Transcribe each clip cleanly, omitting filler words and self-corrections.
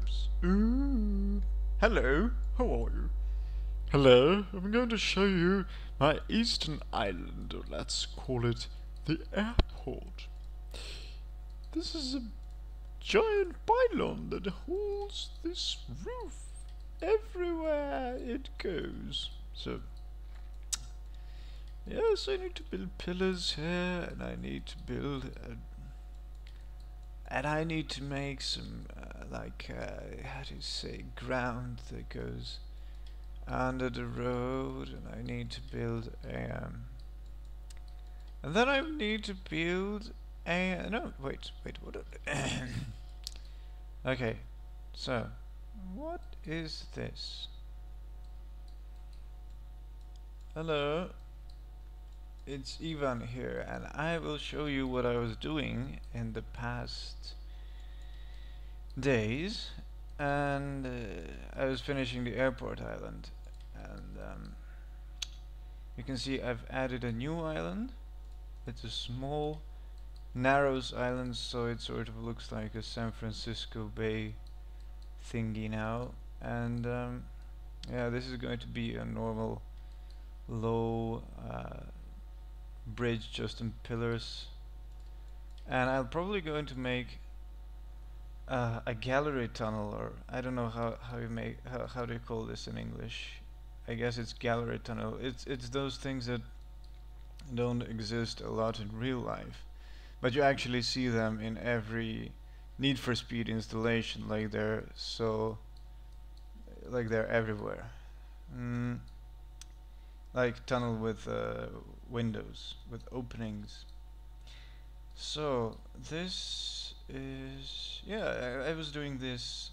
Perhaps. Ooh. Hello, how are you? Hello, I'm going to show you my eastern island, or let's call it the airport. This is a giant pylon that holds this roof everywhere it goes. So, yes, I need to build pillars here, and I need to build and I need to make some, how do you say, ground that goes under the road, and I need to build a, and then I need to build a, no, wait, what, okay, so, what is this? Hello, it's Ivan here, and I will show you what I was doing in the past days, and I was finishing the airport island, and you can see I've added a new island. It's a small Narrows Island, so it sort of looks like a San Francisco Bay thingy now, and yeah, this is going to be a normal low bridge just in pillars, and I'm probably going to make a gallery tunnel, or I don't know how you make how do you call this in English. I guess it's gallery tunnel. It's those things that don't exist a lot in real life, but you actually see them in every Need for Speed installation. Like they're everywhere. Mm, like tunnel with windows with openings. So this is, yeah, I was doing this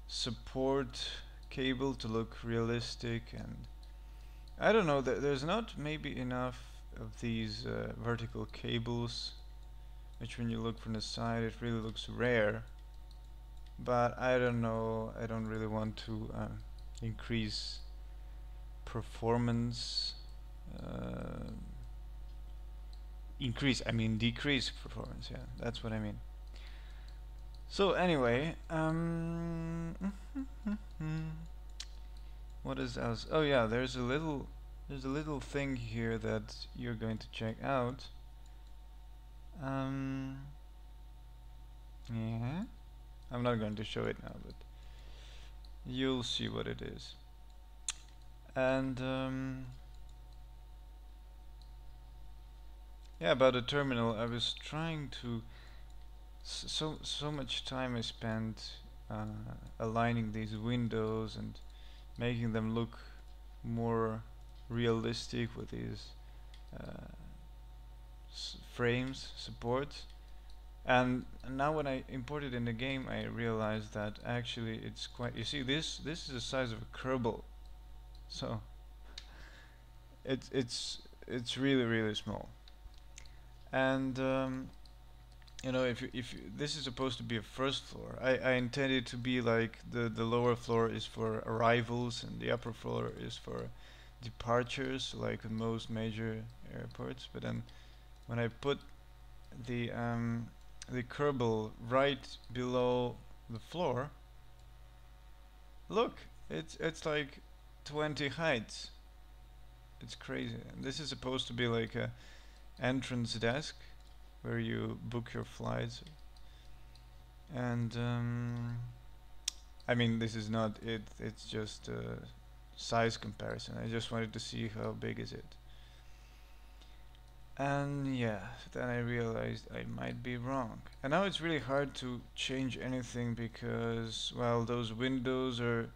support cable to look realistic, and I don't know, there's not maybe enough of these vertical cables, which when you look from the side it really looks rare, but I don't know, I don't really want to increase performance, I mean decrease performance, yeah, that's what I mean. So anyway, what is else? Oh yeah, there's a little thing here that you're going to check out. Yeah, I'm not going to show it now, but you'll see what it is. And yeah, about the terminal, I was trying to so much time I spent aligning these windows and making them look more realistic with these uh, frames supports, and now when I import it in the game I realized that actually it's quite, you see, this is the size of a Kerbal, so it's really small, and you know, if this is supposed to be a first floor, I intended to be like the lower floor is for arrivals and the upper floor is for departures, like in most major airports. But then when I put the Kerbal right below the floor, look, it's like 20 heights. It's crazy. And this is supposed to be like a entrance desk where you book your flights, and I mean, this is not it, it's just a size comparison. I just wanted to see how big is it, and yeah, then I realized I might be wrong, and now it's really hard to change anything because, well, those windows are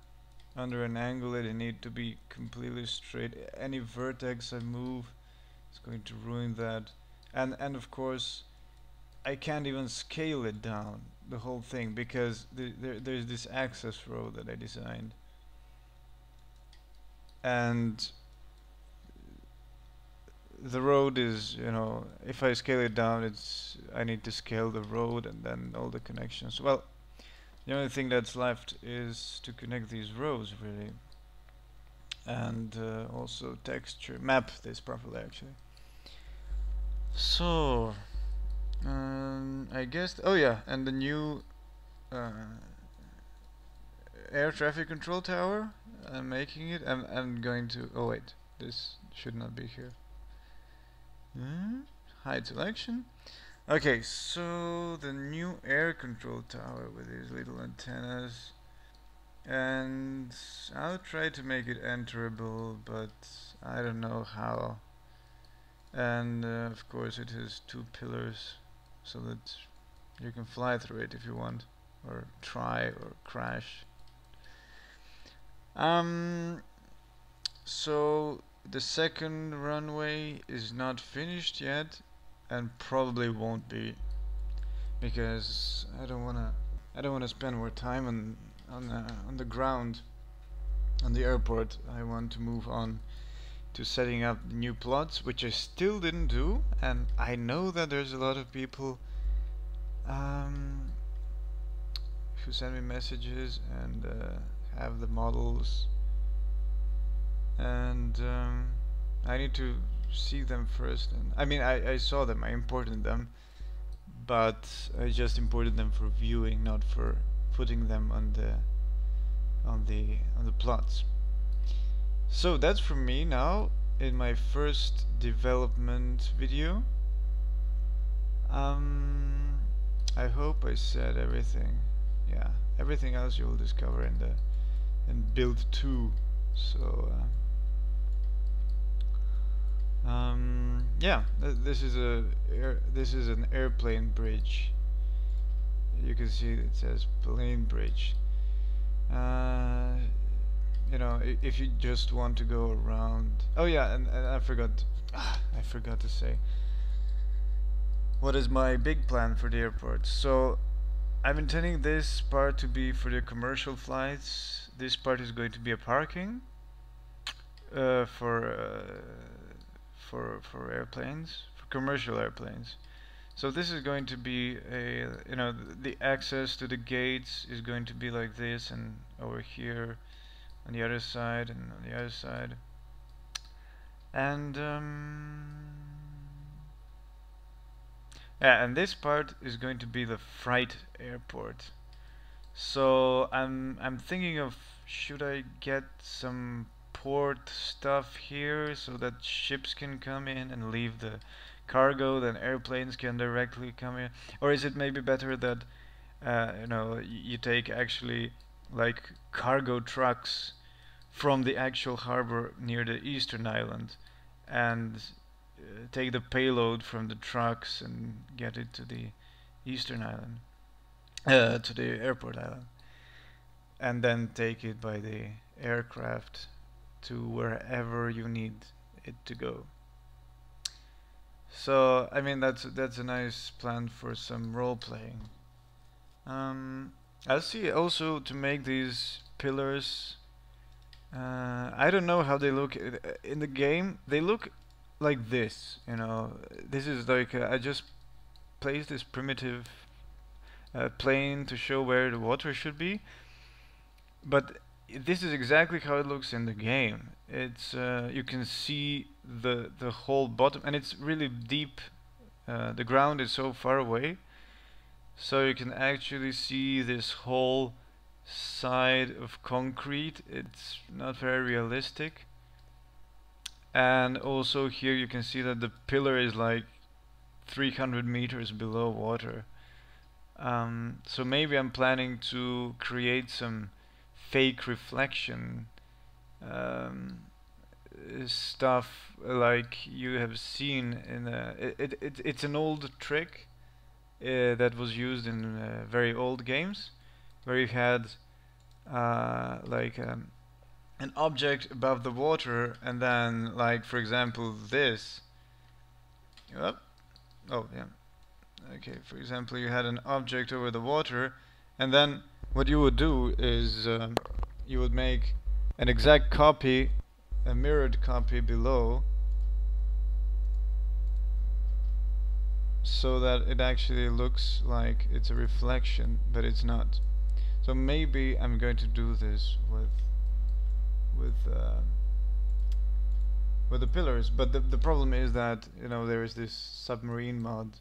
under an angle and they need to be completely straight. Any vertex I move is going to ruin that, and of course I can't even scale it down, the whole thing, because there's this access road that I designed, and the road is, you know, if I scale it down, I need to scale the road and then all the connections. Well, the only thing that's left is to connect these rows, really, and also texture map this properly, actually. So I guess, oh yeah, and the new uh, air traffic control tower. I'm making it. I'm going to. Oh wait, this should not be here. Hide selection. Okay, so the new air control tower with these little antennas, and I'll try to make it enterable, but I don't know how. And of course, it has two pillars, so that you can fly through it if you want, or try, or crash. So the second runway is not finished yet, and probably won't be, because I don't wanna spend more time on the ground, on the airport. I want to move on to setting up new plots, which I still didn't do, and I know that there's a lot of people um, who send me messages and have the models, and I need to see them first. And I mean, I saw them, I imported them, but I just imported them for viewing, not for putting them on the plots. So that's for me now in my first development video. I hope I said everything. Yeah, everything else you'll discover in build 2. So yeah, this is an airplane bridge. You can see it says plane bridge. You know, if you just want to go around. Oh yeah, and I forgot to say what is my big plan for the airport. So I'm intending this part to be for the commercial flights. This part is going to be a parking for airplanes, for commercial airplanes. So this is going to be a, you know, the access to the gates is going to be like this, and over here on the other side, and on the other side. And yeah, and this part is going to be the freight airport. So I'm thinking of, should I get some port stuff here so that ships can come in and leave the cargo, then airplanes can directly come in, or is it maybe better that you know, you take actually like cargo trucks from the actual harbor near the eastern island and take the payload from the trucks and get it to the eastern island, to the airport island, and then take it by the aircraft to wherever you need it to go. So I mean, that's a nice plan for some role playing. I'll see also to make these pillars. I don't know how they look in the game. They look like this, you know. This is like I just placed this primitive plane to show where the water should be, but this is exactly how it looks in the game. It's you can see the whole bottom, and it's really deep. The ground is so far away, so you can actually see this whole side of concrete. It's not very realistic. And also here you can see that the pillar is like 300 meters below water. So maybe I'm planning to create some fake reflection stuff like you have seen in it's an old trick that was used in very old games, where you had like an object above the water, and then, like, for example, this. Oh, oh yeah. Okay, for example, you had an object over the water, and then what you would do is you would make an exact copy, a mirrored copy below, so that it actually looks like it's a reflection, but it's not. So maybe I'm going to do this with the pillars, but the problem is that, you know, there is this submarine mod,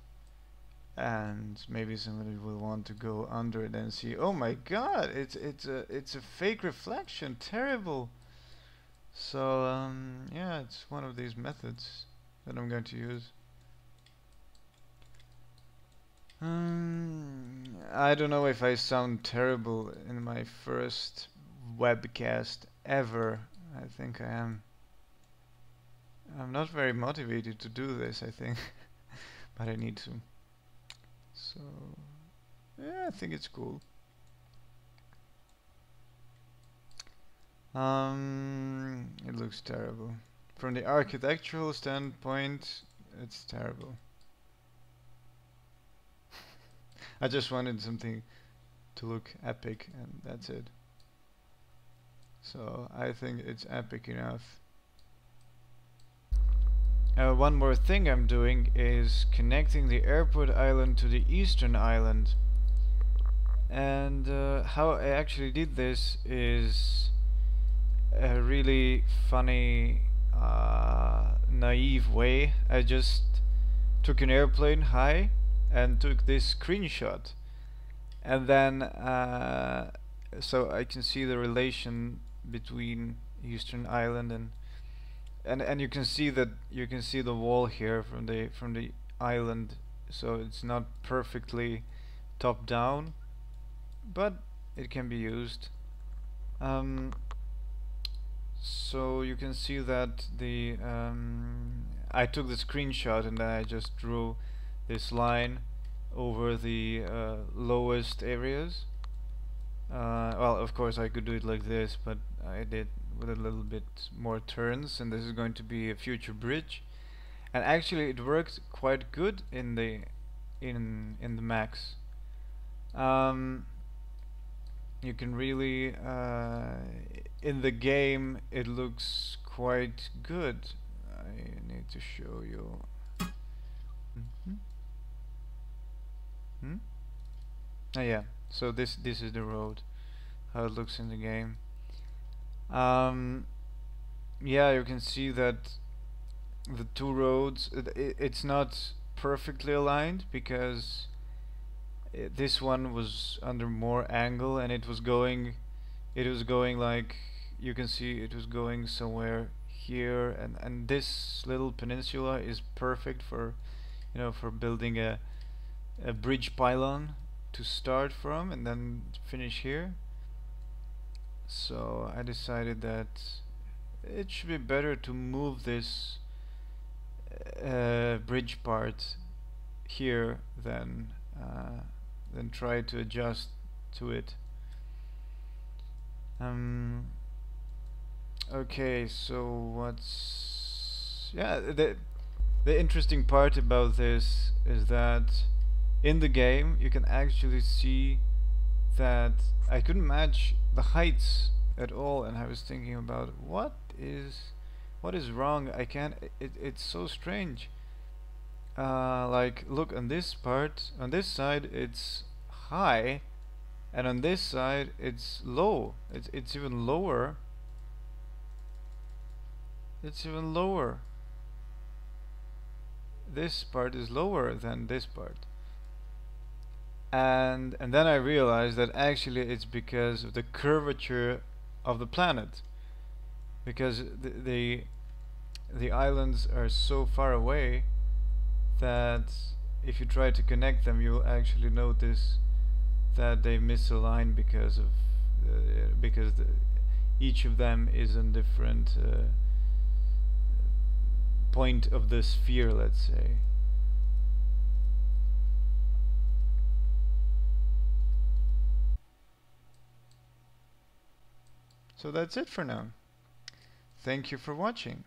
and maybe somebody will want to go under it and see, oh my god, it's a fake reflection, terrible. So yeah, it's one of these methods that I'm going to use. I don't know if I sound terrible in my first webcast ever. I think I am. I'm not very motivated to do this, I think, but I need to. So, yeah, I think it's cool. It looks terrible. From the architectural standpoint, it's terrible. I just wanted something to look epic, and that's it. So I think it's epic enough. One more thing I'm doing is connecting the airport island to the eastern island. And how I actually did this is a really funny, naive way. I just took an airplane high and took this screenshot, and then so I can see the relation between Eastern Island and you can see that you can see the wall here from the island, so it's not perfectly top down, but it can be used. So you can see that the I took the screenshot and then I just drew this line over the lowest areas. Well, of course I could do it like this, but I did with a little bit more turns, and this is going to be a future bridge. And actually it worked quite good in the max. You can really in the game it looks quite good. I need to show you. Oh yeah, so this is the road, how it looks in the game. Yeah, you can see that the two roads, it's not perfectly aligned because this one was under more angle, and it was going like, you can see it was going somewhere here, and this little peninsula is perfect for, you know, for building a bridge pylon to start from and then finish here. So I decided that it should be better to move this bridge part here than try to adjust to it. Okay, so what's the interesting part about this is that in the game you can actually see that I couldn't match the heights at all, and I was thinking about what is wrong. I can't, it's so strange. Like, look, on this part, on this side it's high, and on this side it's low. It's even lower. It's even lower. This part is lower than this part. And then I realized that actually it's because of the curvature of the planet, because the islands are so far away that if you try to connect them, you'll actually notice that they misalign because of each of them is in different point of the sphere, let's say. So that's it for now. Thank you for watching.